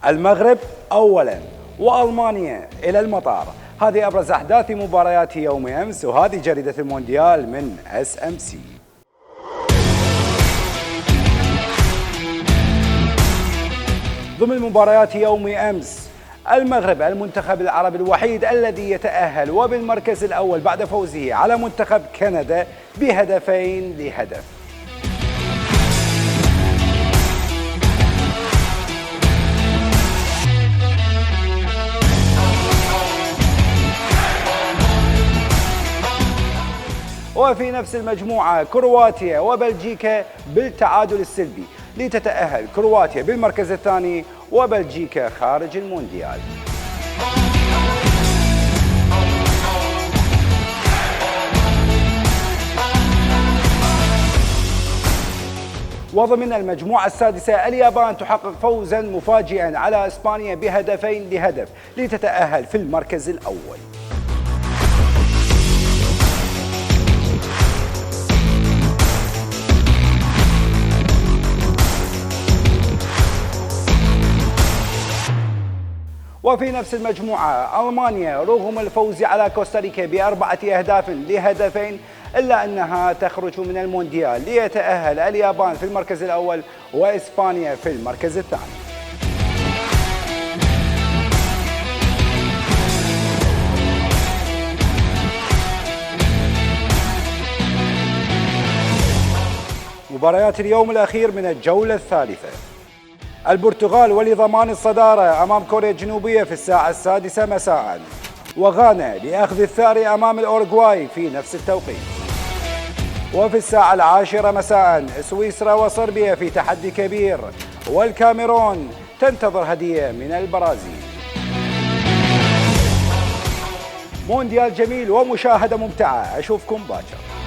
المغرب أولا وألمانيا إلى المطار. هذه أبرز أحداث مباريات يوم أمس، وهذه جريدة المونديال من SMC. ضمن مباريات يوم أمس، المغرب المنتخب العربي الوحيد الذي يتأهل وبالمركز الأول بعد فوزه على منتخب كندا بهدفين لهدف. وفي نفس المجموعة كرواتيا وبلجيكا بالتعادل السلبي، لتتأهل كرواتيا بالمركز الثاني وبلجيكا خارج المونديال. وضمن المجموعة السادسة، اليابان تحقق فوزا مفاجئا على إسبانيا بهدفين لهدف، لتتأهل في المركز الأول. وفي نفس المجموعة، ألمانيا رغم الفوز على كوستاريكا ب4 أهداف لهدفين، إلا أنها تخرج من المونديال، ليتأهل اليابان في المركز الأول وإسبانيا في المركز الثاني. مباريات اليوم الأخير من الجولة الثالثة: البرتغال ولضمان الصدارة أمام كوريا الجنوبية في الساعة 6 مساء، وغانا لأخذ الثأر أمام الأوروغواي في نفس التوقيت. وفي الساعة 10 مساء، سويسرا وصربيا في تحدي كبير، والكاميرون تنتظر هدية من البرازيل. مونديال جميل ومشاهدة ممتعة، أشوفكم باكر.